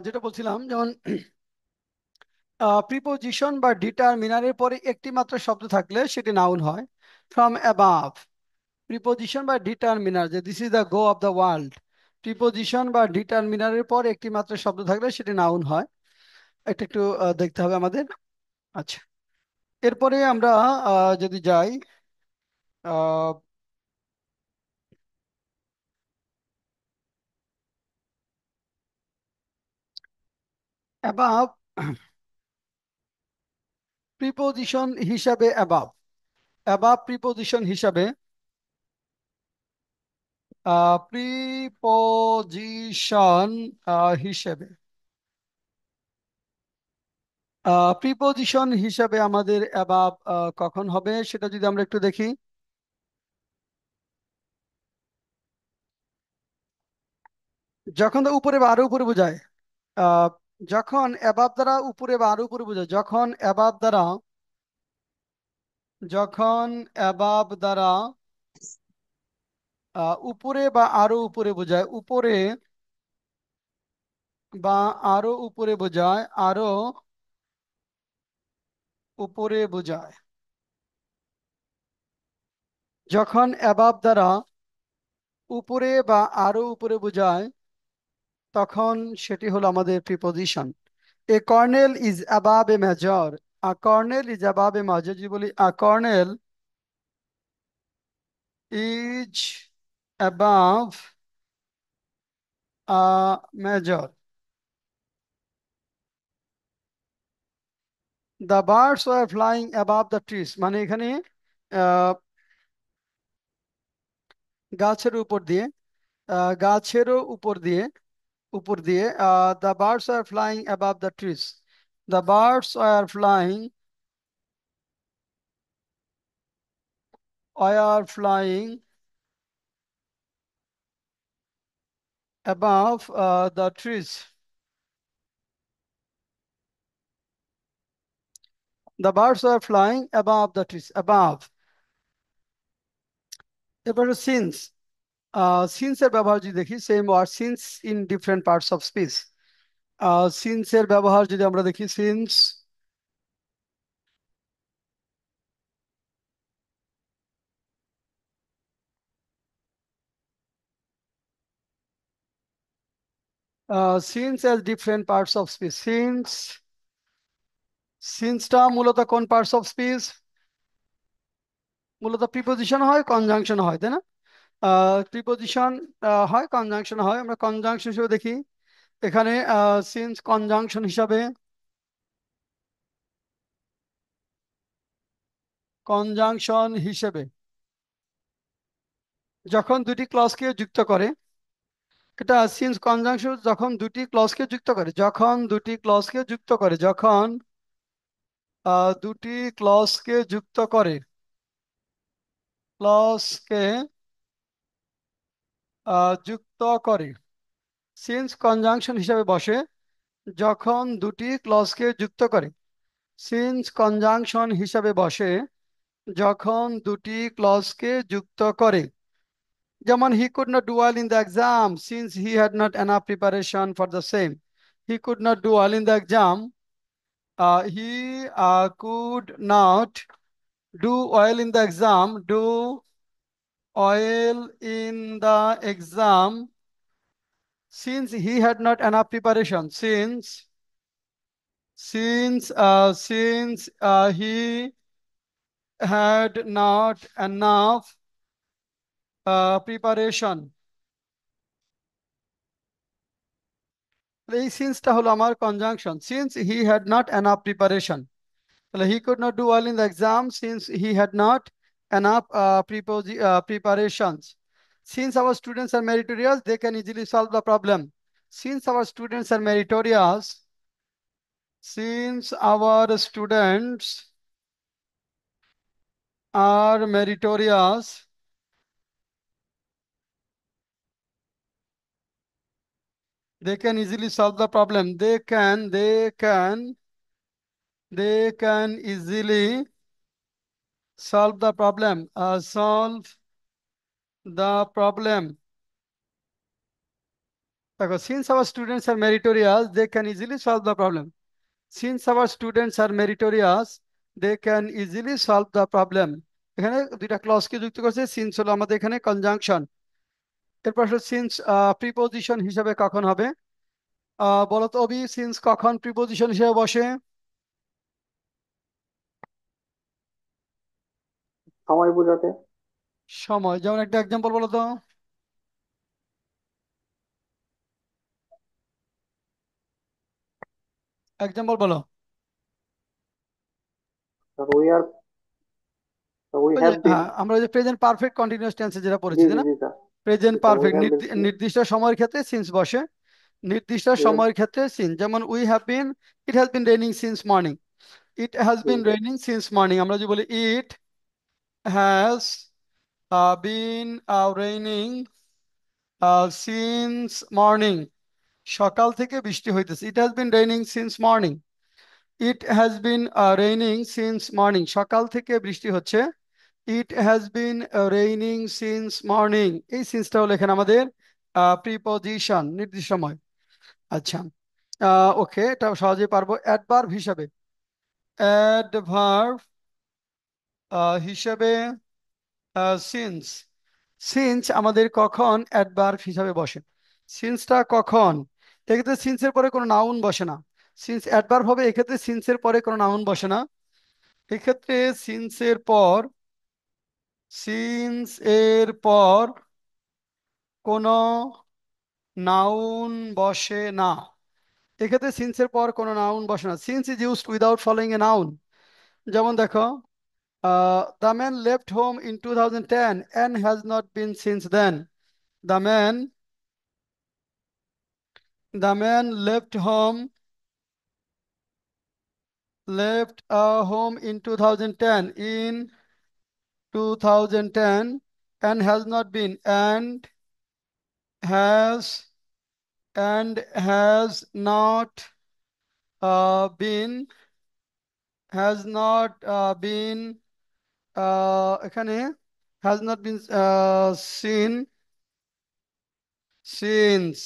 যেটা বলছিলাম, যেমন প্রিপোজিশন বা ডিটারমিনারের পরে একটি মাত্র শব্দ থাকলে সেটি নাউন হয়। ফ্রম অ্যাবাভ, প্রিপোজিশন বা ডিটারমিনার, যে this is the go of the world, preposition বা ডিটারমিনারের পর একটি মাত্র শব্দ থাকলে সেটি নাউন হয়। এটা একটু দেখতে হবে আমাদের। আচ্ছা, এরপরে আমরা যদি যাই অ্যাবাভ, প্রিপোজিশন হিসাবে অ্যাবাভ, অ্যাবাভ প্রিপোজিশন হিসাবে, প্রিপোজিশন হিসেবে, প্রিপোজিশন হিসাবে আমাদের অ্যাবাব কখন হবে সেটা যদি আমরা একটু দেখি। যখন উপরে বা আরো উপরে বোঝায়, আহ, যখন অ্যাবাব দ্বারা উপরে বা আরো উপরে বোঝায়, যখন অ্যাবাব দ্বারা, যখন অ্যাবাব দ্বারা উপরে বা আরো উপরে বোঝায়, উপরে বা আরো উপরে বোঝায়, আরো উপরে বোঝায়, যখন অ্যাবাব দ্বারা উপরে বা আরো উপরে বোঝায়, তখন সেটি হলো আমাদের preposition. A colonel is above a major, a colonel is above a major, যদি বলি a colonel is above a major, the birds were flying above the trees, মানে এখানে আহ, গাছের উপর দিয়ে, গাছেরও উপর দিয়ে, উপর দিয়ে, the birds are flying above the trees, the birds are flying, are flying above the trees, the birds are flying above the trees, above. এবারে সিন্স, সিন্স এর ব্যবহার যদি দেখি, same word since in different parts of speech, since এর ব্যবহার যদি আমরা দেখি, since, since as different parts of speech, since, সিন্সটা মূলত কোন পার্টস অফ স্পিচ? মূলত প্রিপোজিশন হয়, কনজাংশন হয়, তাই না? প্রিপোজিশন হয়, কনজাংশন হয়। আমরা কনজাংশন হিসেবে দেখি এখানে, সিন্স কনজাংশন হিসাবে, কনজাংশন হিসেবে যখন দুটি ক্লজকে যুক্ত করে, এটা সিন্স কনজাংশন যখন দুটি ক্লজকে যুক্ত করে, যখন দুটি ক্লজকে যুক্ত করে, যখন দুটি ক্লজকে যুক্ত করে, ক্লজকে যুক্ত করে, সিন্স কনজাংশন হিসাবে বসে যখন দুটি ক্লজকে যুক্ত করে, সিন্স কনজাংশন হিসাবে বসে যখন দুটি ক্লজকে যুক্ত করে। যেমন হি could not do well in the exam since he had not enough preparation for the same, he could not do well in the exam, he could not do well in the exam, do well in the exam since he had not enough preparation, since he had not enough preparation. এই সিন্সটা হলো আমার conjunction, since he had not enough preparation, তাহলে he could not do well in the exam since he had not enough preparations. Since our students are meritorious, they can easily solve the problem. Since our students are meritorious, since our students are meritorious, they can easily solve the problem. They can easily solve the problem. Solve the problem. দেখো, since our students are meritorious they can easily solve the problem. Since our students are meritorious they can easily solve the problem. এখানে দুইটা ক্লজকে যুক্ত করছে। Since হলো আমাদের এখানে conjunction. এরপর আসলে সিন্স প্রিপোজিশন হিসাবে কখন হবে? বলো তো অবি, সিন্স কখন প্রিপোজিশন হিসেবে বসে? সময় বোঝাতে। সময়, যেমন একটা এক্সাম্পল বলো তো। এক্সাম্পল বলো। উই আর, উই ওই যে হ্যাভ বিন। হ্যাঁ, আমরা ওই যে প্রেজেন্ট পারফেক্ট কন্টিনিউয়াস টেন্সে যেটা জি পড়েছি, তাই জি না? জি স্যার। প্রেজেন্ট জি sir, we perfect have been seen. নির্দিষ্ট সময়ের ক্ষেত্রে সিন্স বসে। নির্দিষ্ট উই, সময়ের ক্ষেত্রে সিন, যেমন we have been, it has been raining since morning. It has জি বিন জি রেইনিং সিন্স মর্নিং, আমরা যদি বলি it has been raining since morning, সকাল থেকে বৃষ্টি হইতেছে। It has been raining since morning. It has been raining since morning, সকাল থেকে বৃষ্টি হচ্ছে। It has been raining since morning, এই সিন্সটা হলো এখানে আমাদের প্রিপজিশন, নির্দিষ্ট সময়। আচ্ছা, ওকে, এটা সহজেই পারবো। অ্যাডভার্ব হিসাবে, অ্যাডভার্ব হিসাবে সিন্স। সিন্স আমাদের কখন অ্যাডভার্ব হিসাবে বসে? সিন্সটা কখন? এক্ষেত্রে সিন্সের পরে কোনো নাউন বসে না। সিন্স অ্যাডভার্ব হবে এক্ষেত্রে সিন্সের পরে কোনো নাউন বসে না। এক্ষেত্রে সিন্সের পর, সিন্স এর পর কোনো নাউন বসে না। এক্ষেত্রে সিন্সের পর কোনো নাউন বসে না। Since is used without following a noun. যেমন দেখো, the man left home in 2010 and has not been since then. The man left home in 2010 and has not been, has has not been, has not been এখানে has not been seen since।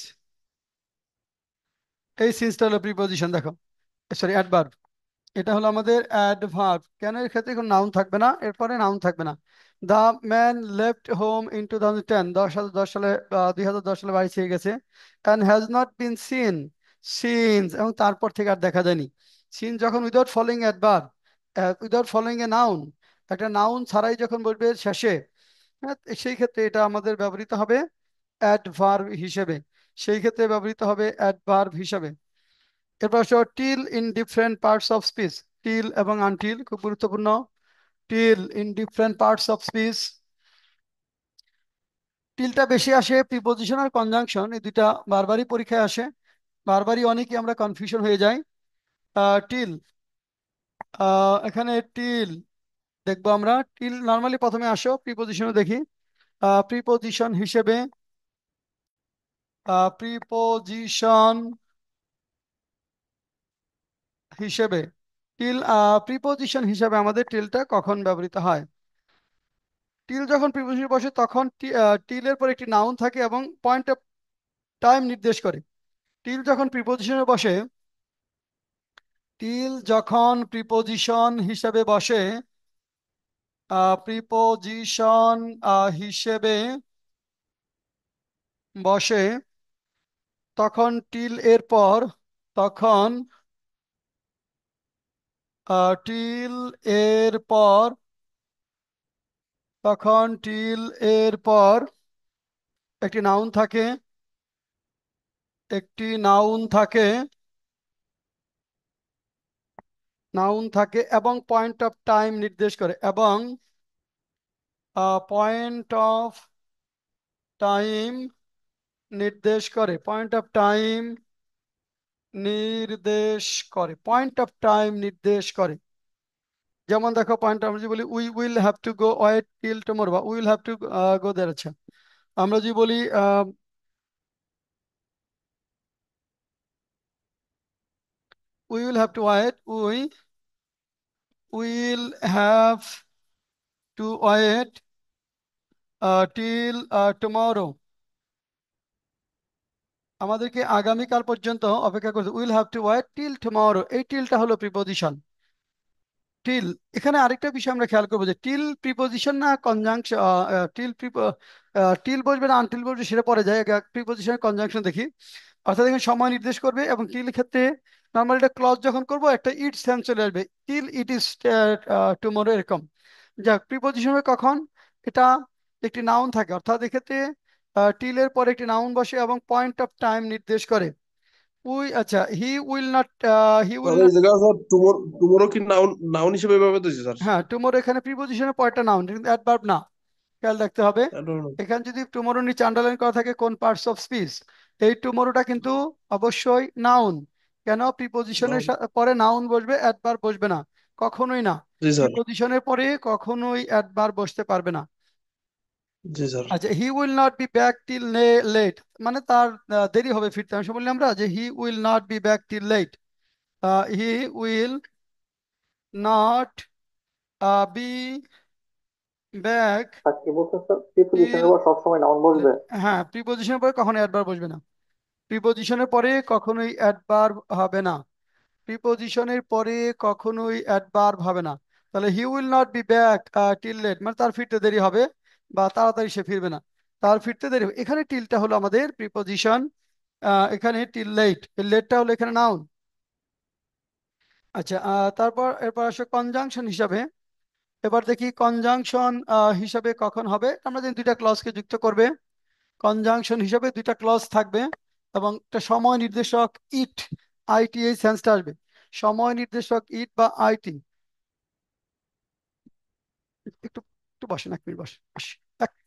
এই সিন্সটা হলো preposition, দেখো, sorry adverb. এটা হলো আমাদের adverb. কেন? এর ক্ষেত্রে কোনো নাউন থাকবে না, এরপরে নাউন থাকবে না। The man left home in 2010, 2010 সালে, 2010 সালে বাড়ি ছেড়ে গেছে। And has not been seen since, এবং তারপর থেকে আর দেখা যায়নি। সিন যখন without following adverb, without following a noun, একটা নাউন ছাড়াই যখন বলবে শেষে, হ্যাঁ, সেই ক্ষেত্রে এটা আমাদের ব্যবহৃত হবে অ্যাডভার্ব হিসেবে। সেই ক্ষেত্রে ব্যবহৃত হবে অ্যাডভার্ব হিসেবে। এরপর আসো till in different parts of speech. Till এবং আনটিল খুব গুরুত্বপূর্ণ। Till in different parts of speech, টিলটা বেশি আসে প্রিপোজিশন আর কনজাংশন, এই দুইটা বারবারই পরীক্ষায় আসে। বারবারই অনেকে আমরা কনফিউশন হয়ে যাই। টিল, এখানে টিল দেখবো আমরা। টিল নর্মালি প্রথমে আসো, প্রিপোজিশনও দেখি। প্রিপোজিশন হিসেবে, প্রিপোজিশন হিসেবে টিল, প্রিপোজিশন হিসেবে আমাদের টিলটা কখন ব্যবহৃত হয়? টিল যখন প্রিপোজিশনে বসে তখন টিলের পর একটি নাউন থাকে এবং পয়েন্ট অফ টাইম নির্দেশ করে। টিল যখন প্রিপোজিশনে বসে, টিল যখন প্রিপোজিশন হিসেবে বসে, প্রিপোজিশন হিসেবে বসে, তখন টিল এর পর, তখন টিল এর পর, তখন টিল এর পর একটি নাউন থাকে, একটি নাউন থাকে, নাউন থাকে এবং পয়েন্ট অফ টাইম নির্দেশ করে, এবং পয়েন্ট অফ টাইম নির্দেশ করে, পয়েন্ট অফ টাইম নির্দেশ করে, পয়েন্ট অফ টাইম নির্দেশ করে। যেমন দেখো, পয়েন্ট আমরা যদি বলি we will have to go wait till tomorrow, বা will have to go there. আচ্ছা, আমরা যদি বলি we will have to wait, will have to wait till tomorrow, আমাদেরকে আগামীকাল পর্যন্ত অপেক্ষা করতে, will have to wait till tomorrow, এই টিলটা হলো প্রিপোজিশন। টিল, এখানে আরেকটা বিষয় আমরা খেয়াল করবো যে টিল প্রিপোজিশন না কনজাংশন। টিল টিল বসবে না আনটিল বসবে সেটা পরে যায়, প্রিপোজিশনের কনজাংশন দেখি। অর্থাৎ এখানে সময় নির্দেশ করবে, এবং টিল ক্ষেত্রে নর্মালি এটা ক্লজ যখন করব একটা ইট সেন্স চলে আসবে, টিল ইট ইজ টুমরো এরকম। যাক, প্রিপোজিশন হবে কখন, এটা একটি নাউন থাকে, অর্থাৎ এক্ষেত্রে টিলের পরে একটি নাউন বসে এবং পয়েন্ট অফ টাইম নির্দেশ করে। আচ্ছা, he will not, he will sir এই নট। জায়গায় স্যার টুমোর টুমোরও কি নাউন নাউন হিসেবে ব্যবহৃত হয়েছে স্যার? হ্যাঁ, টুমোরো এখানে প্রিপোজিশনের পর একটা নাউন, কিন্তু অ্যাডভার্ব না, খেয়াল রাখতে হবে। I don't know. এখানে যদি টুমোরো নিচে আন্ডারলাইন করা থাকে কোন পার্টস অফ স্পিচ, এই টুমোরোটা কিন্তু অবশ্যই নাউন। কেন, প্রিপোজিশনের নাউন। পরে নাউন বসবে, অ্যাডভার্ব বসবে না, কখনোই না। জি স্যার। প্রিপোজিশনের পরে কখনোই অ্যাডভার্ব বসতে পারবে না। জি স্যার। আচ্ছা, he will not be back till late, মানে তার দেরি হবে ফিরতে। আমি বললাম আমরা যে he will not be back till late, he will not be back আর কি বলছেন স্যার, প্রিপোজিশনের টিল। পর সবসময় নাউন বসবে? হ্যাঁ, প্রিপোজিশনের পরে কখনো অ্যাডভার্ব বসবে না, প্রিপোজিশনের পরে কখনোই অ্যাডভার্ব হবে না, প্রিপোজিশনের পরে কখনোই অ্যাডভার্ব হবে না। তাহলে he will not be back till late, মানে তার ফিরতে দেরি হবে বা তাড়াতাড়ি সে ফিরবে না, তার ফিরতে দেরি হবে। এখানে টিলটা হলো আমাদের প্রিপোজিশন, এখানে টিল লেট, এই লেটটা হলো এখানে নাউন। আচ্ছা, তারপর এরপর আসে কনজাংশন হিসাবে। এবার দেখি কনজাংশন হিসাবে কখন হবে, আমরা যে দুইটা ক্লজকে যুক্ত করবে, কনজাংশন হিসাবে দুইটা ক্লজ থাকবে এবং একটা সময় নির্দেশক ইট, আইটি, এই সেন্সটা আসবে, সময় নির্দেশক ইট বা আইটি। একটু একটু বসেন, 1 মিনিট বসেন, এক-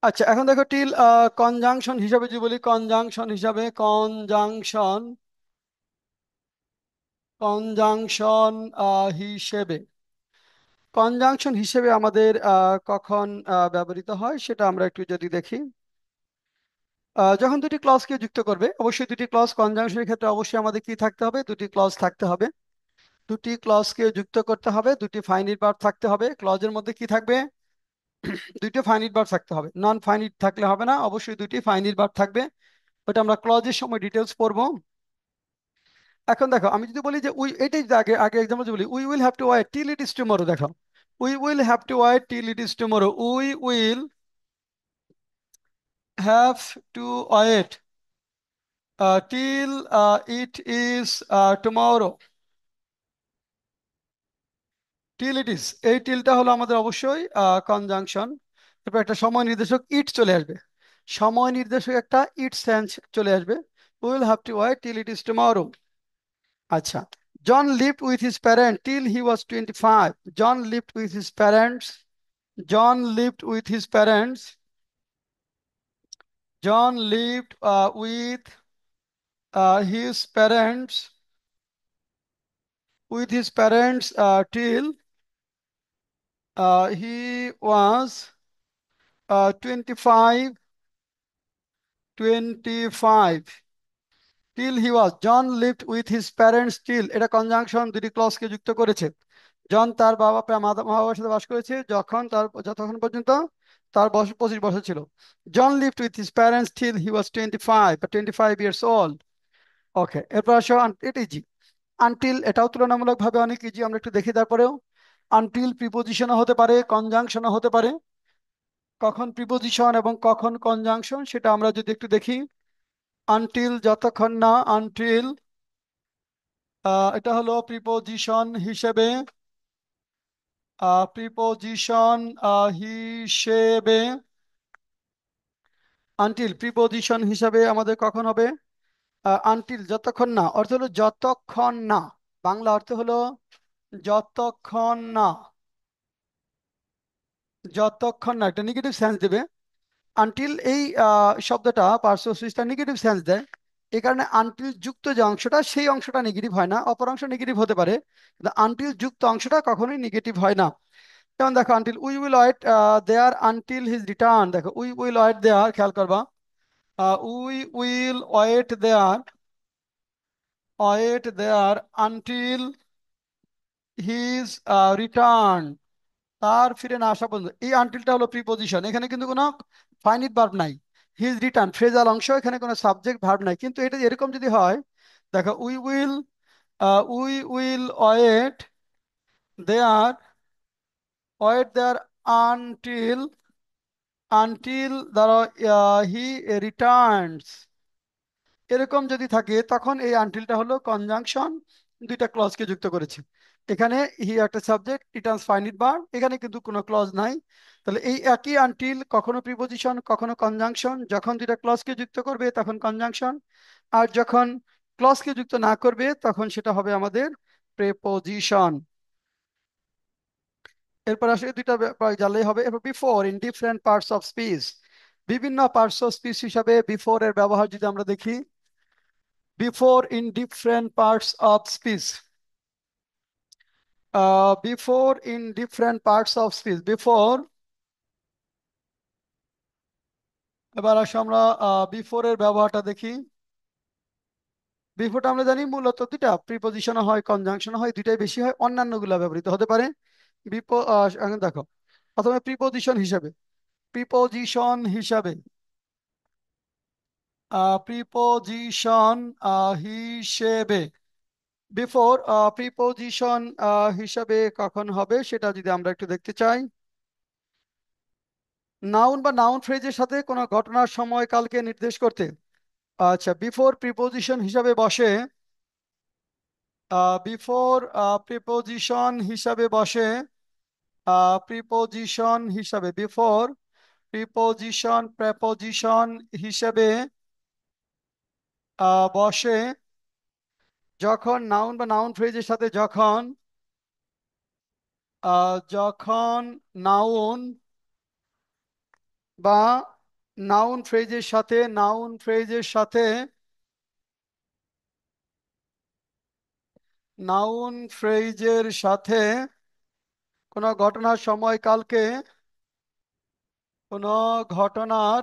আচ্ছা, এখন দেখো টিল কনজাংশন হিসাবে যদি বলি, কনজাংশন হিসাবে, কনজাংশন হিসেবে, কনজাংশন হিসেবে আমাদের কখন ব্যবহৃত হয় সেটা আমরা একটু যদি দেখি। যখন দুটি ক্লজকে যুক্ত করবে, অবশ্যই দুটি ক্লজ, কনজাংশনের ক্ষেত্রে অবশ্যই আমাদের কি থাকতে হবে, দুটি ক্লজ থাকতে হবে। দুটি ক্লজকে যুক্ত করতে হবে, দুটি ফাইনিট ভার্ব থাকতে হবে। ক্লজের মধ্যে কি থাকবে, দুইটি ফাইনিট ভার্ব থাকতে হবে, নন ফাইনিট থাকলে হবে না, অবশ্যই দুটি ফাইনিট ভার্ব থাকবে। ওটা আমরা ক্লজের সময় ডিটেলস পড়বো। এখন দেখো, আমি যদি বলি যে উই, এটাই যদি আগে আগে এক্সাম্পল যদি বলি, we will have to wait till it is tomorrow, দেখো, we will have to wait till it is tomorrow, we will have to wait till it is tomorrow, till it is, এই টিলটা হলো আমাদের অবশ্যই conjunction. এরপর একটা সময় নির্দেশক ইট চলে আসবে, সময় নির্দেশক একটা ইট সেন্স চলে আসবে, will have to wait till it is tomorrow. আচ্ছা, John lived with his parent till he was 25, John lived with his parents, John lived with his parents, John lived with his parents, with his parents till he was 25, 25, till he was, John lived with his parents till, এটা conjunction দুটি ক্লজকে যুক্ত করেছে। জন তার মা বাবার সাথে বাস করেছে যতক্ষণ পর্যন্ত তার বয়স 25 বছর ছিল। John lived with his parents till he was 25 বা 25 years old। ওকে, এরপর আসো এটা ইজি, আনটিল, এটাও তুলনামূলকভাবে অনেক ইজি, আমরা একটু দেখি তারপরেও। আনটিল প্রিপোজিশনও হতে পারে, কনজাংশনও হতে পারে। কখন প্রিপোজিশন এবং কখন কনজাংশন সেটা আমরা যদি একটু দেখি। আনটিল, যতক্ষণ না, আনটিল এটা হলো প্রিপোজিশন হিসেবে, প্রিপোজিশন হিসেবে, আনটিল প্রিপোজিশন হিসাবে আমাদের কখন হবে? আনটিল, যতক্ষণ না, অর্থ হলো যতক্ষণ না। বাংলা অর্থ হলো যতক্ষণ না, যতক্ষণ না, একটা নেগেটিভ সেন্স দেবে। আনটিল এই শব্দটা পার্সোসিসটা নেগেটিভ সেন্স দেয়। এই কারণে আনটিল যুক্ত যে অংশটা সেই অংশটা নেগেটিভ হয় না, অপর অংশ নেগেটিভ হতে পারে, কিন্তু আনটিল যুক্ত অংশটা কখনোই নেগেটিভ হয় না। যেমন দেখো, until we will wait there until his return, দেখো উই উইল ওয়েট দেয়ার, খেয়াল করবা, we will wait there until his return, তার ফিরে না আসা পর্যন্ত। এই আনটিলটা হলো প্রিপোজিশন, এখানে কিন্তু কোনো ফাইনিট ভার্ব নাই। হিজ রিটার্ন ফ্রেজাল অংশ, এখানে কোনো সাবজেক্ট ভার্ব নাই। কিন্তু এটা এরকম যদি হয়, দেখো we will wait there, until, ধরো হি রিটার্নস, এরকম যদি থাকে তখন এই আনটিলটা হলো কনজাংশন, দুইটা ক্লজকে যুক্ত করেছে। এখানে হি একটা সাবজেক্ট, রিটার্নস ফাইনিট ভার্ব, এখানে কিন্তু কোনো ক্লজ নাই। তাহলে এই একই আনটিল কখনো প্রিপোজিশন কখনো কনজাংশন, যখন দুইটা ক্লজকে যুক্ত করবে তখন কনজাংশন, আর যখন ক্লজকে যুক্ত না করবে তখন সেটা হবে আমাদের প্রেপোজিশন। এরপর আসলে দুইটা জানলেই হবে। এরপর before in different parts of speech, বিভিন্ন পার্টস অফ স্পিচ হিসাবে বিফোর এর ব্যবহার যদি আমরা দেখি, before in different parts of speech, before in different parts of speech, before, এবার আসো আমরা বিফোর এর ব্যবহারটা দেখি। বিফোরটা আমরা জানি মূলত দুইটা, প্রিপোজিশন হয় কনজাংশন হয়, দুইটাই বেশি হয়, অন্যান্য গুলা ব্যবহৃত হতে পারে। এখন দেখো, প্রথমে প্রিপোজিশন হিসাবে, প্রিপোজিশন হিসাবে, প্রিপোজিশন হিসেবে, বিফোর প্রিপোজিশন হিসাবে কখন হবে সেটা যদি আমরা একটু দেখতে চাই। নাউন বা নাউন ফ্রেজের সাথে কোনো ঘটনার সময়কালকে নির্দেশ করতে, আচ্ছা, বিফোর প্রিপোজিশন হিসাবে বসে, বিফোর প্রিপোজিশন হিসাবে বসে, প্রিপোজিশন হিসাবে, বিফোর প্রিপোজিশন প্রেপোজিশন হিসাবে বসে, যখন নাউন বা নাউন ফ্রেজের সাথে, যখন নাউন বা নাউন ফ্রেজের সাথে, নাউন ফ্রেজের সাথে, নাউন ফ্রেজের সাথে কোনো ঘটনার সময়কালকে, কোনো ঘটনার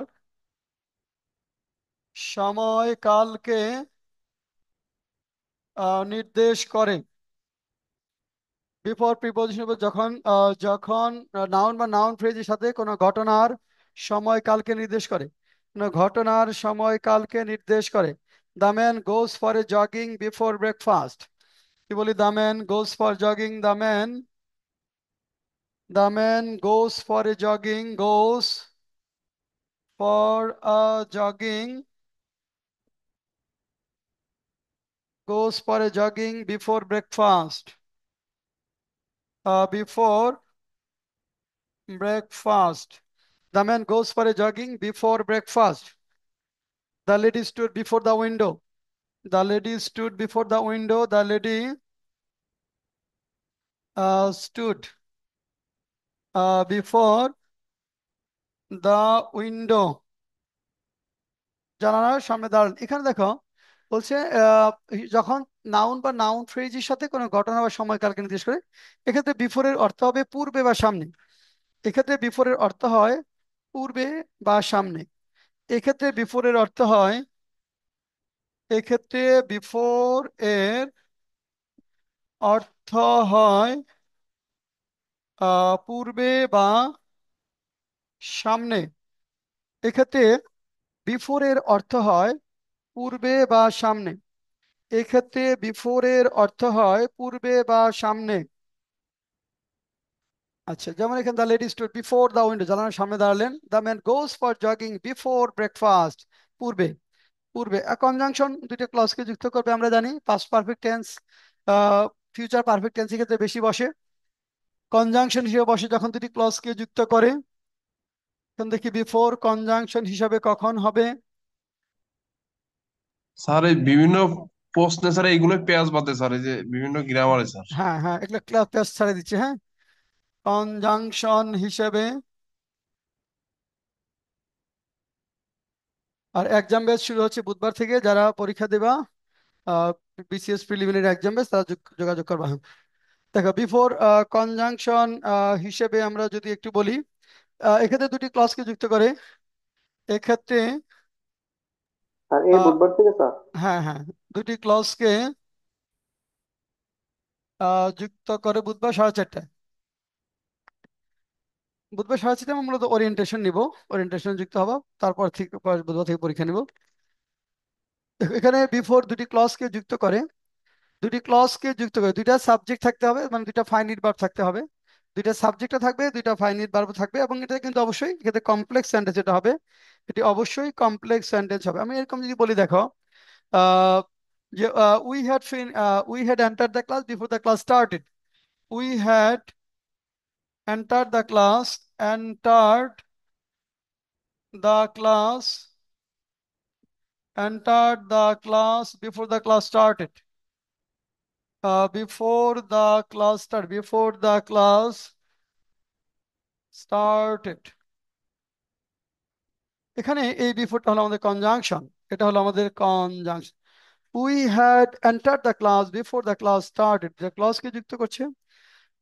সময়কালকে নির্দেশ করে। বিফোর প্রিপোজিশন, যখন নাউন বা নাউন ফ্রেজের সাথে কোনো ঘটনার সময়কালকে নির্দেশ করে, কোনো ঘটনার সময়কালকে নির্দেশ করে। The man goes for a jogging before breakfast, কি বলি, the man goes for jogging, the man goes for a jogging, jogging, goes for a jogging before breakfast. Before breakfast. The man goes for a jogging before breakfast. The lady stood before the window. The lady stood before the window. The lady stood before the window. জানালার সামনে দাঁড়ান। এখানে দেখো বলছে যখন noun বা noun ফ্রেজের সাথে কোনো ঘটনা বা সময়কালকে নির্দেশ করে, এক্ষেত্রে বিফোরের অর্থ হবে পূর্বে বা সামনে। এক্ষেত্রে বিফোরের অর্থ হয় পূর্বে বা সামনে। এক্ষেত্রে বিফোরের অর্থ হয়, এক্ষেত্রে বিফোর এর অর্থ হয় পূর্বে বা সামনে। এক্ষেত্রে বিফোরের অর্থ হয় পূর্বে বা সামনে। এক্ষেত্রে বিফোরের অর্থ হয় পূর্বে বা সামনে। আচ্ছা, যেমন এখানে the lady stood before the window, জানালার সামনে দাঁড়ালেন। The man goes for jogging before breakfast, পূর্বে। পূর্বে কনজাংশন দুইটা ক্লজকে যুক্ত করবে আমরা জানি। Past perfect tense, future perfect টেন্সের ক্ষেত্রে বেশি বসে। কনজাংশন হিসেবে বসে যখন দুটি ক্লজকে যুক্ত করে। এখন দেখি বিফোর কনজাংশন হিসাবে কখন হবে। স্যার এই বিভিন্ন প্রশ্নে স্যার এইগুলো পেঁয়াজ বাদে স্যার, এই যে বিভিন্ন গ্রামারে স্যার। হ্যাঁ হ্যাঁ, এগুলো ক্লাস পেস্ট ছাড়ে দিচ্ছে। হ্যাঁ, কনজাংশন হিসেবে। আর এক্সাম ব্যাচ শুরু হচ্ছে বুধবার থেকে, যারা পরীক্ষা দেবা বিসিএস প্রিলিমিনারি এক্সাম ব্যাচ, তারা যোগাযোগ করবা। দেখো বিফোর কনজাংশন হিসেবে আমরা যদি একটু বলি, এক্ষেত্রে দুটি ক্লজকে যুক্ত করে। এক্ষেত্রে আর এই আহ, বুধবার থেকে স্যার? হ্যাঁ হ্যাঁ, দুটি ক্লজকে যুক্ত করে বুধবার 4:30টায়। বুধবার 4:30টায় আমরা মূলত ওরিয়েন্টেশন নিব। ওরিয়েন্টেশন যুক্ত হবো, তারপর থেকে বুধবার থেকে পরীক্ষা নিব। এখানে বিফোর দুটি ক্লজকে যুক্ত করে। দুটি ক্লজকে যুক্ত করে, দুইটা সাবজেক্ট থাকতে হবে, মানে দুইটা ফাইনাইট ভার্ব থাকতে হবে। দুইটা সাবজেক্টও থাকবে, দুইটা ফাইনাইট ভার্ব থাকবে, এবং এটা কিন্তু অবশ্যই এক্ষেত্রে কমপ্লেক্স সেন্টেন্স যেটা হবে, এটি অবশ্যই কমপ্লেক্স সেন্টেন্স হবে। আমি এরকম যদি বলি, দেখো আহ, যে we had entered the class before the class started. We had entered the class, entered the class, entered the class before the class started. Before the class started. Before the class started. এখানে এই বিফোরটা হলো আমাদের conjunction. এটা হলো আমাদের conjunction. We had entered the class before the class started, যে ক্লাসকে যুক্ত করছে।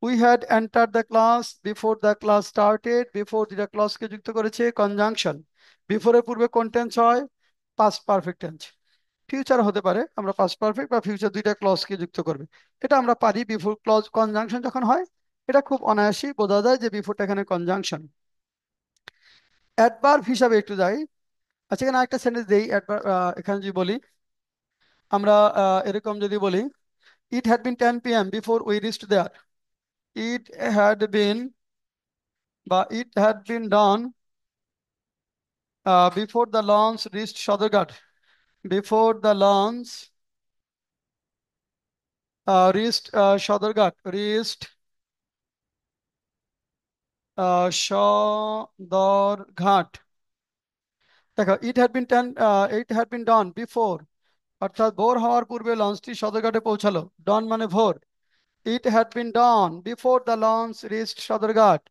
We had entered the class before the class started, before যেটা ক্লাসকে যুক্ত করেছে কনজাংশন। বিফোরের পূর্বে কোন টেন্স হয়? Past perfect tense. ফিউচার হতে পারে, আমরা পাস্ট পারফেক্ট বা ফিউচার দুইটা ক্লজকে যুক্ত করবে। এটা আমরা পারি বিফোর ক্লজ কনজাংশন যখন হয়। এটা খুব অনায়াসই বোঝা যায় যে বিফোরটা এখানে কনজাংশন। অ্যাডভার্ব হিসাবে একটু যাই। আচ্ছা, এখানে একটা সেন্টেন্স দেই অ্যাডভার্ব। এখানে যদি বলি আমরা, এরকম যদি বলি, it had been 10 p.m. Before we reached there. It had been, বা it had been done before the launch reached Sadarghat. Before the launch reached Sadarghat, reached Sadarghat. দেখো it had been dawn before, অর্থাৎ ভোর হওয়ার পূর্বে লঞ্চটি সদরঘাটে পৌঁছালো। ডন মানে ভোর। It had been dawn before the launch reached Sadarghat.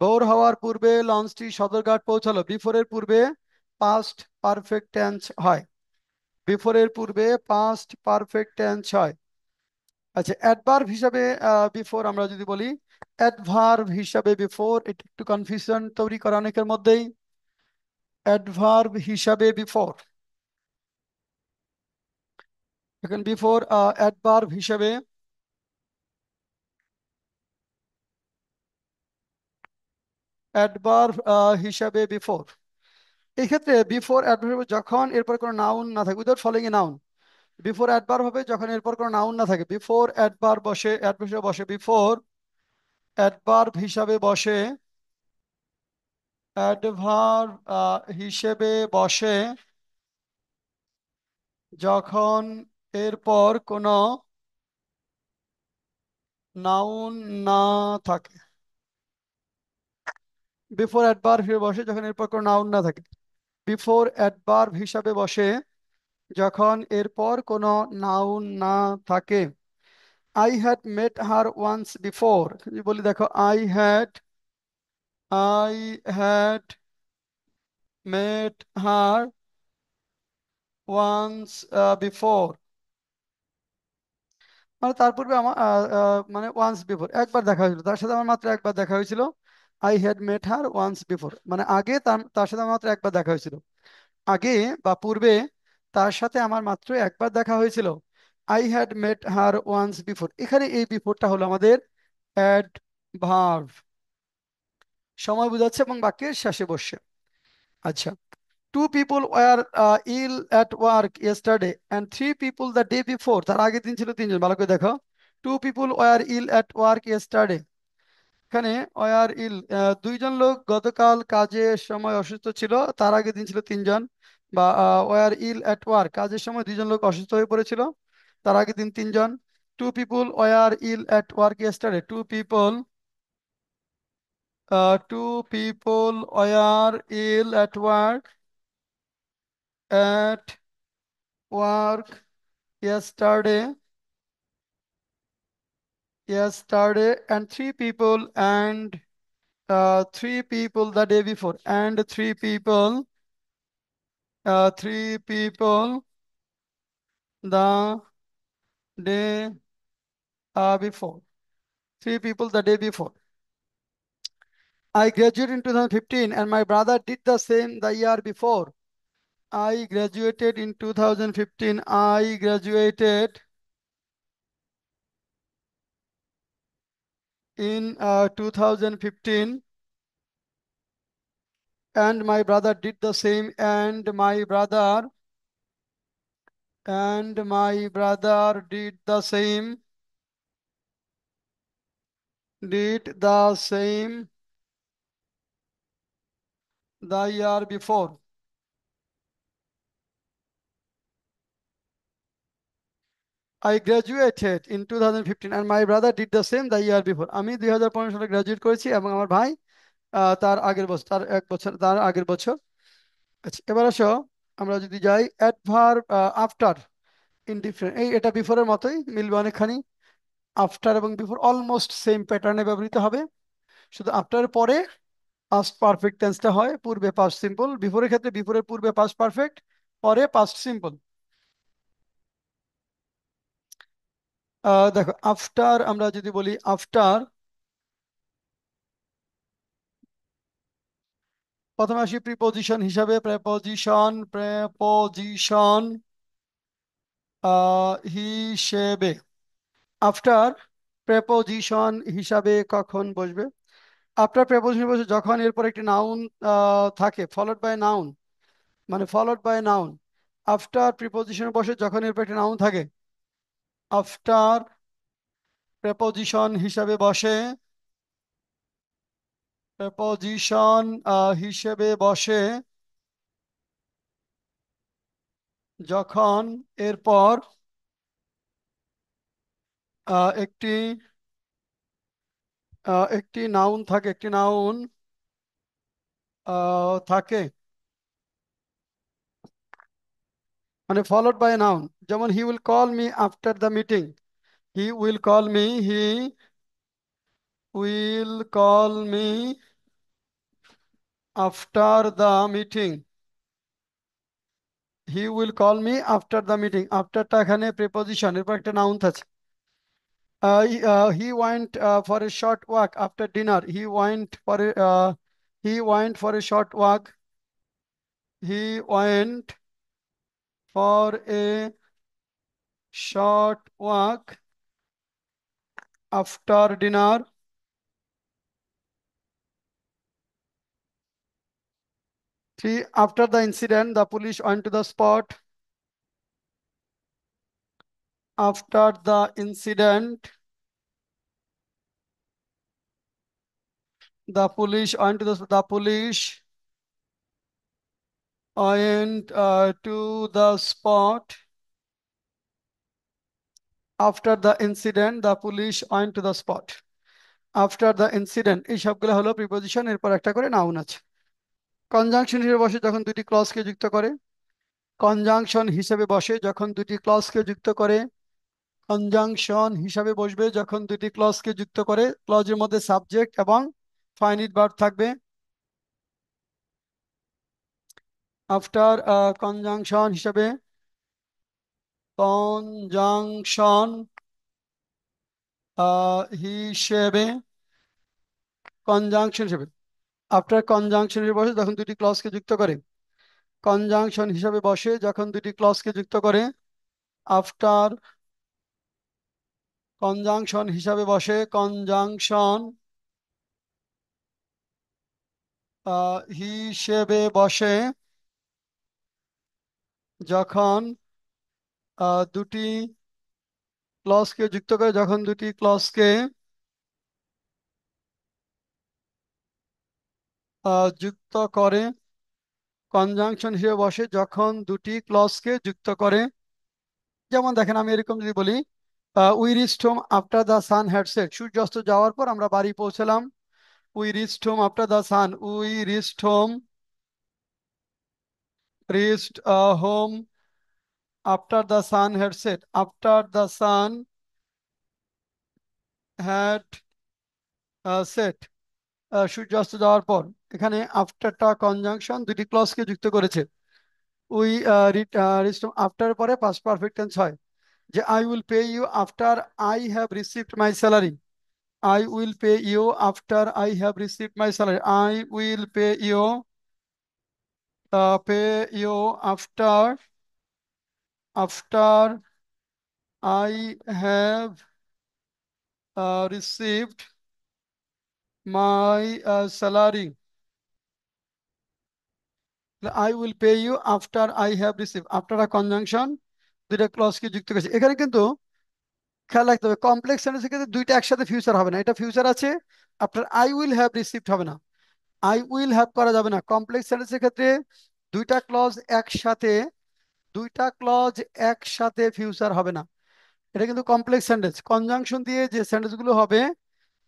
ভোর হওয়ার পূর্বে লঞ্চটি সদরঘাট পৌঁছালো। বিফোরের পূর্বে পাস্ট পারফেক্ট টেন্স হয়। বিফোরের পূর্বে পাস্ট পারফেক্ট টেন্স হয়। আচ্ছা, অ্যাডভার্ব হিসাবে বিফোর আমরা যদি বলি, অ্যাডভার্ব হিসাবে বিফোর, এটা একটু কনফিউশন তৈরি করা অনেকের মধ্যেই। অ্যাডভার্ব হিসাবে বিফোর, এখন বিফোর অ্যাডভার্ব হিসাবে, অ্যাডভার্ব হিসাবে বিফোর। এই ক্ষেত্রে বিফোর অ্যাডভার্ব যখন এরপর কোনো নাউন না থাকে, without following a noun. Before adverb হবে যখন এরপর কোনো নাউন না থাকে। বিফোর অ্যাডভার্ব বসে, অ্যাডভার্ব হিসেবে বসে বিফোর, অ্যাডভার্ব হিসাবে বসে, অ্যাডভার্ব হিসেবে বসে যখন এরপর কোনো নাউন না থাকে। বিফোর অ্যাডভার্ব হিসেবে বসে যখন এরপর কোনো নাউন না থাকে। বিফোর অ্যাডভার্ব হিসাবে বসে যখন এরপর কোনো নাউন না থাকে। I had met her once before, বলি দেখো I had met her once before, মানে তার পূর্বে আমার মানে ওয়ান্স বিফোর একবার দেখা হয়েছিল, তার সাথে আমার মাত্র একবার দেখা হয়েছিল। I had met her once before, মানে আগে তার সাথে আমার মাত্র একবার দেখা হয়েছিল। আগে বা পূর্বে তার সাথে আমার মাত্র একবার দেখা হয়েছিল। I had met her once before, এখানে এই বিফোরটা হলো আমাদের অ্যাডভার্ব, সময় বোঝাচ্ছে এবং বাক্যের শেষে বসছে। আচ্ছা, two people were ill at work yesterday and three people the day before, তার আগের দিন ছিল তিনজন, ভালো করে দেখো। Two people were ill at work yesterday, এখানে ওয়ার ইল, দুইজন লোক গতকাল কাজের সময় অসুস্থ ছিল, তার আগের দিন ছিল তিনজন। বা ওয়ার ইল অ্যাট ওয়ার্ক, কাজের সময় দুইজন লোক অসুস্থ হয়ে পড়েছিল, তার আগের দিন তিনজন। Two people were ill at work yesterday, two people were ill at work yesterday, and three people the day before, and three people the day before, three people the day before. I graduated in 2015 and my brother did the same the year before. I graduated in 2015. I graduated in 2015, and my brother did the same, and my brother did the same the year before. I graduated in 2015 and my brother did the same the year before. আমি 2015 সালে graduate করেছি এবং আমার ভাই তার আগের বছর। আচ্ছা, এবার আসো আমরা যদি যাই অ্যাডভার্ব আফটার ইনডিফারেন্ট, এটা বিফোরের মতোই, মিলবে অনেকখানি। আফটার এবং বিফোর অলমোস্ট সেম প্যাটার্নে ব্যবহৃত হবে, শুধু আফটার পরে পাস্ট পারফেক্ট টেন্সটা হয় পূর্বে পাস্ট সিম্পল, বিফোরের ক্ষেত্রে বিফোরের পূর্বে পাস্ট পারফেক্ট, পরে পাস্ট সিম্পল। দেখো আফটার, আমরা যদি বলি আফটার, প্রথমে আসি প্রিপোজিশন হিসাবে। প্রেপোজিশন হিসেবে আফটার প্রেপোজিশন হিসাবে কখন বসবে? আফটার প্রেপোজিশন বসে যখন এরপর একটি নাউন থাকে, ফলোড বাই নাউন, মানে followed by noun. After preposition বসে যখন এরপর একটি নাউন থাকে। আফটার প্রেপোজিশন হিসাবে বসে, প্রেপোজিশন হিসেবে বসে যখন এরপর একটি নাউন থাকে, থাকে, মানে ফলোড বাই নাউন। যেমন he will call me after the meeting, he will call me he will call me after the meeting, he will call me after the meeting. আফটারটা এখানে প্রিপোজিশন, এরপর একটা নাউন আছে। He went for a short walk after dinner. He went for a short walk. He went for a short walk after dinner. Three, after the incident, the police went to the spot. After the incident, the police went to the police went to the spot. After the incident, the police went to the spot. After the incident, এই সবগুলো হলো preposition, এরপর একটা করে noun আছে। Conjunction হিসেবে বসে যখন দুটি ক্লজকে যুক্ত করে, কনজাংশন হিসেবে বসে যখন দুটি ক্লজকে যুক্ত করে, কনজাংশন হিসাবে বসবে যখন দুটি ক্লজকে যুক্ত করে, ক্লজের মধ্যে সাবজেক্ট এবং ফাইনিট ভার্ব থাকবে। আফটার কনজাংশন হিসাবে, কনজাংশন হিসেবে, কনজাংশন হিসেবে, আফটার কনজাংশন হিসেবে বসে যখন দুটি ক্লজকে যুক্ত করে, কনজাংশন হিসাবে বসে যখন দুটি ক্লজকে যুক্ত করে। আফটার কনজাংশন হিসাবে বসে, কনজাংশন হিসেবে বসে যখন দুটি ক্লজকে যুক্ত করে, যখন দুটি ক্লজকে যুক্ত করে, কনজাংশন হিসেবে বসে যখন দুটি ক্লজকে যুক্ত করে। যেমন দেখেন, আমি এরকম যদি বলি, we reached home after the sun had set, সূর্যাস্ত যাওয়ার পর আমরা বাড়ি পৌঁছলাম। We reached home after the sun, we reached home, reached home after the sun had set, after the sun had set, সূর্যাস্ত যাওয়ার পর। এখানে আফটারটা কনজাংশন দুটি ক্লজকে যুক্ত করেছে। উই রিচড হোম আফটার পরে পাস্ট পারফেক্ট টেন্স হয়, যে I will pay you after I have received my salary. I will pay you after I have received my salary. I will pay you after I have received my salary. I will pay you after I have received. After a conjunction দুইটা clause কে যুক্ত করেছে। এখানে কিন্তু খেয়াল রাখতে হবে, complex সেন্টেন্সের ক্ষেত্রে দুইটা একসাথে ফিউচার হবে না। এটা ফিউচার আছে, আপনার আই উইল হ্যাভ রিসিভড হবে না, আই উইল হ্যাভ করা যাবে না। কমপ্লেক্স সেন্টেন্সের ক্ষেত্রে দুইটা ক্লজ একসাথে, দুইটা ক্লজ একসাথে ফিউচার হবে না। এটা কিন্তু কমপ্লেক্স সেন্টেন্স। কনজাংশন দিয়ে যে সেন্টেন্স গুলো হবে,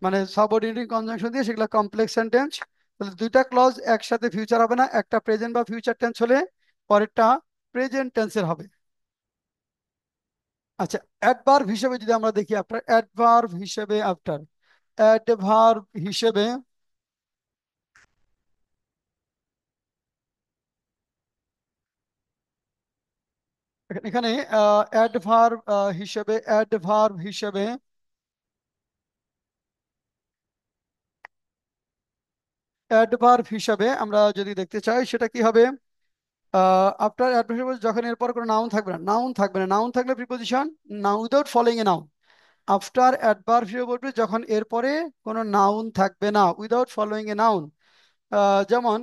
মানে সাবঅর্ডিনেটিং কনজাংশন দিয়ে, সেগুলো কমপ্লেক্স সেন্টেন্স। তাহলে দুইটা ক্লজ একসাথে ফিউচার হবে না, একটা প্রেজেন্ট বা ফিউচার টেন্স হলে পরেরটা প্রেজেন্ট টেন্সের হবে। আচ্ছা, অ্যাডভার্ব হিসেবে যদি আমরা দেখি, আপনার অ্যাডভার্ব হিসেবে, আফটার অ্যাডভার্ব হিসেবে এখানে অ্যাডভার্ব হিসেবে, অ্যাডভার্ব হিসেবে অ্যাডভার্ব হিসাবে আমরা যদি দেখতে চাই, সেটা কি হবে? আফটার অ্যাডভার্ব যখন এরপর কোনো নাউন থাকবে না, নাউন থাকবে না। নাউন থাকলে preposition, noun without following a noun. After adverb হিসেবে বলবে যখন এরপরে কোনো নাউন থাকবে না, উইদাউট ফলোইং এ নাউন। যেমন,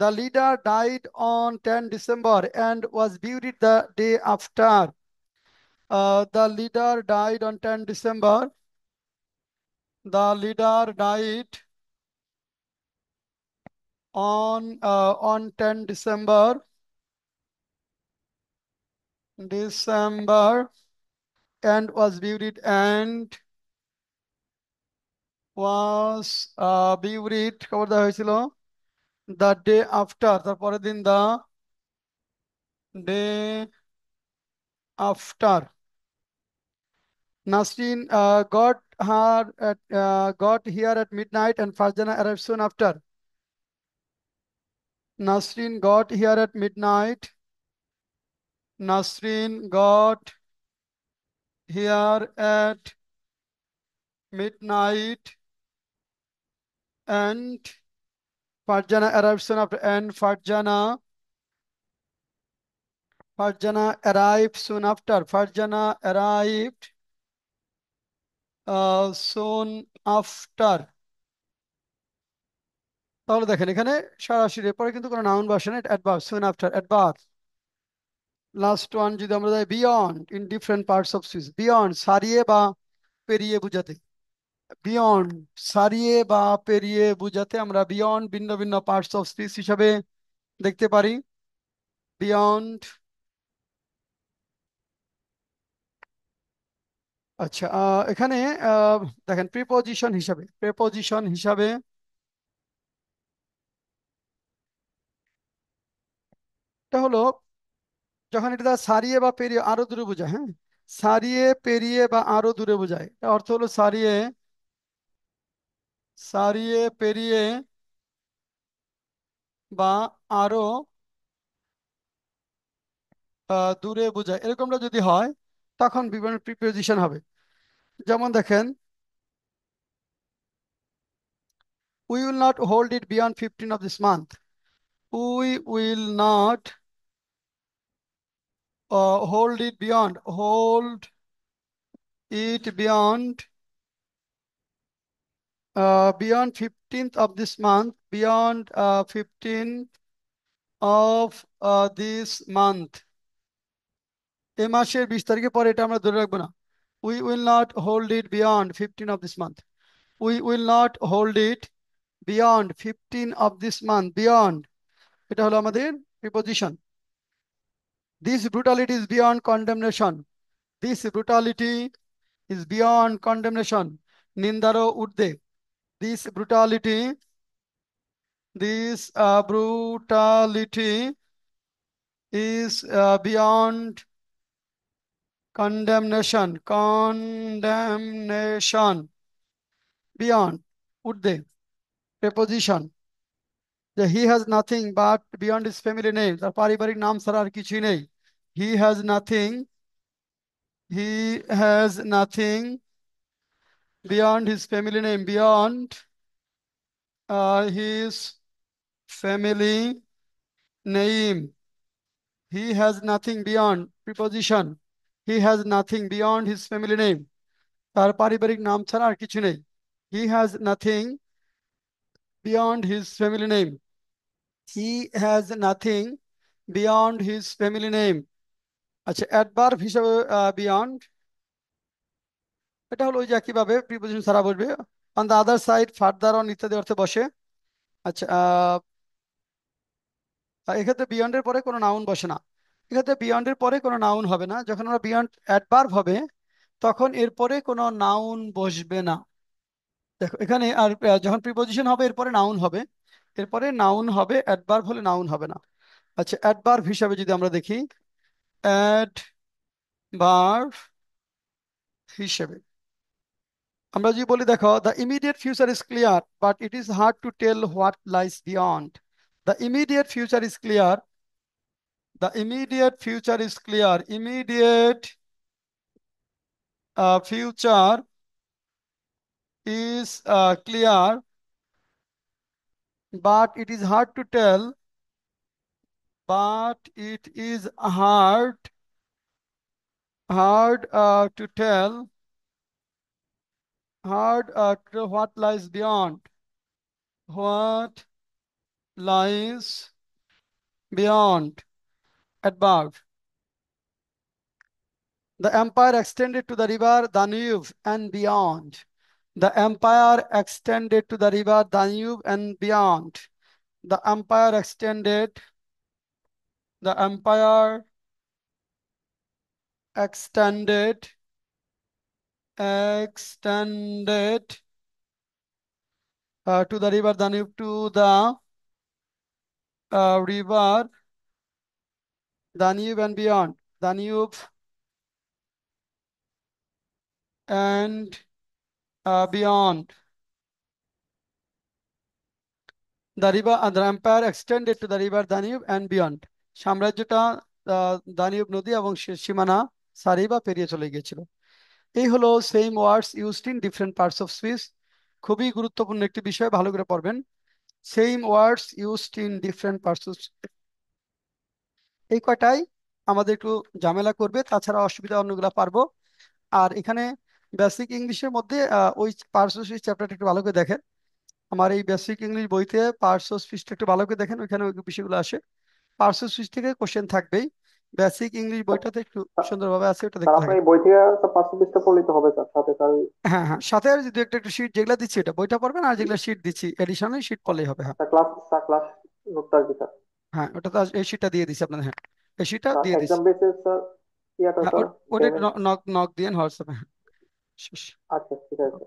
the leader died on 10 December and was buried the day after. The leader died on 10 December, the leader died on 10 December and was buried, and was buried খবর দেওয়া হয়েছিল the day after, তারপরের দিন, the day after. Nasreen got here at midnight and Farjana arrived soon after. Nasreen got here at midnight. Nasreen got here at midnight and Farjana arrived soon after. And Farjana arrived soon after. Farjana arrived soon after. তাহলে দেখেন, এখানে সরাসরি এরপরে কিন্তু কোনো noun বসে না, এটা adverb, soon after adverb. Last one যদি আমরা যাই, beyond in different parts off switch. Beyond ছাড়িয়ে বা পেরিয়ে বুঝাতে, বিয়ন্ড ছাড়িয়ে বা পেরিয়ে বুঝাতে আমরা বিয়ন্ড ভিন্ন ভিন্ন পার্টস অফ স্পিচ হিসাবে দেখতে পারি। বিয়ন্ড। আচ্ছা, এখানে দেখেন, প্রিপোজিশন হিসাবে, প্রিপোজিশন হিসাবে এটা হলো যখন এটা ছাড়িয়ে বা পেরিয়ে আরো দূরে বোঝায়। হ্যাঁ, ছাড়িয়ে পেরিয়ে বা আরো দূরে বোঝায়। এটা অর্থ হলো ছাড়িয়ে, ছাড়িয়ে পেরিয়ে বা আরো দূরে বোঝায়। এরকমটা যদি হয়, তখন বিভিন্ন প্রিপোজিশন হবে। যেমন দেখেন, we will not hold it beyond 15 of this month. We will not hold it beyond, hold it beyond beyond 15th of this month, beyond 15th of this month। এই মাসের 20 তারিখে পরে এটা আমরা ধরে রাখবো না। We will not hold it beyond 15 of this month. We will not hold it beyond 15 of this month, beyond এটা হলো আমাদের preposition. This brutality is beyond condemnation, this brutality is beyond condemnation, নিন্দারও ঊর্ধ্বে। This brutality, this brutality is beyond condemnation, condemnation, beyond ঊর্ধ্বে preposition, যে he has nothing but beyond his family name, তার পারিবারিক নাম ছাড়া আর কিছুই নেই। he has nothing, he has nothing beyond his family name, beyond his family name, he has nothing beyond preposition, he has nothing beyond his family name, তার পারিবারিক নাম ছাড়া আর কিছু নেই। he has nothing beyond his family name, he has nothing beyond his family name। আচ্ছা, adverb হিসাবে beyond এটা হলো ওই যে একইভাবে প্রিপোজিশন ছাড়া বসবে। On the other side, further on ইত্যাদি অর্থে বসে। আচ্ছা, এক্ষেত্রে বিয়ন্ডের পরে কোনো নাউন বসে না। এক্ষেত্রে বিয়ন্ডের পরে কোনো নাউন হবে না। যখন আমরা বিয়ন্ড অ্যাডভার্ব হবে তখন এরপরে কোনো নাউন বসবে না। দেখো এখানে আর যখন প্রিপোজিশন হবে এরপরে নাউন হবে, এরপরে নাউন হবে, অ্যাডভার্ব হলে নাউন হবে না। আচ্ছা, অ্যাডভার্ব হিসাবে যদি আমরা দেখি, অ্যাডভার্ব হিসেবে আমরা যদি বলি, দেখো, the immediate future is clear but it is hard to tell what lies beyond. The immediate future is clear, the immediate future is clear, immediate future is clear but it is hard to tell, but it is hard to tell, hard to what lies beyond, what lies beyond, adverb। The empire extended to the river Danube and beyond, the empire extended to the river Danube and beyond, the empire extended, the empire extended, extended to the river Danube, to the river Danube and beyond, Danube and beyond, the river and the empire extended to the river Danube and beyond, সাম্রাজ্যটা Danube নদী এবং সীমানা সারি বা পেরিয়ে চলে গিয়েছিল। এই হলো same words used in different parts of speech. খুবই গুরুত্বপূর্ণ একটি বিষয়, ভালো করে পড়বেন। Same words used in different parts of, এই কয়টাই আমাদের একটু ঝামেলা করবে, তাছাড়া অসুবিধা অন্যগুলা পারবো। আর এখানে বেসিক ইংলিশের মধ্যে ওই পার্টস অফ স্পিচ চ্যাপ্টারটা একটু ভালো করে দেখেন। আমার এই বেসিক ইংলিশ বইতে পার্টস অফ স্পিচটা একটু ভালো করে দেখেন, ওইখানে ওই বিষয়গুলো আসে। পার্টস অফ স্পিচ থেকে কোশ্চেন থাকবেই, বেসিক ইংলিশ বইটাতে একটু সুন্দরভাবে আছে, ওটা স্যার দেখতে আপনার থাকেন। এই বই থেকে স্যার 520টা পড়লে তো হবে স্যার, সাথে স্যার হ্যাঁ হ্যাঁ, সাথে আর যদি একটা একটু শীট যেগুলো দিচ্ছি এটা বইটা পড়বেন, আর যেগুলো শীট দিচ্ছি এডিশনাল শীট পড়লেই হবে। হ্যাঁ স্যার ক্লাস নোটটা আর কি স্যার? হ্যাঁ, ওটা তো এই শীটটা দিয়ে দিচ্ছি আপনাদের। হ্যাঁ, এই শীটটা স্যার দিয়ে দিচ্ছি। এক্সাম বেসিস স্যার ইয়াটা হ্যাঁ, স্যার ওটা একটু পেমেন্ট। নক নক দিয়ে হোয়াটসঅ্যাপে। হ্যাঁ, শেষ। আচ্ছা ঠিক আছে।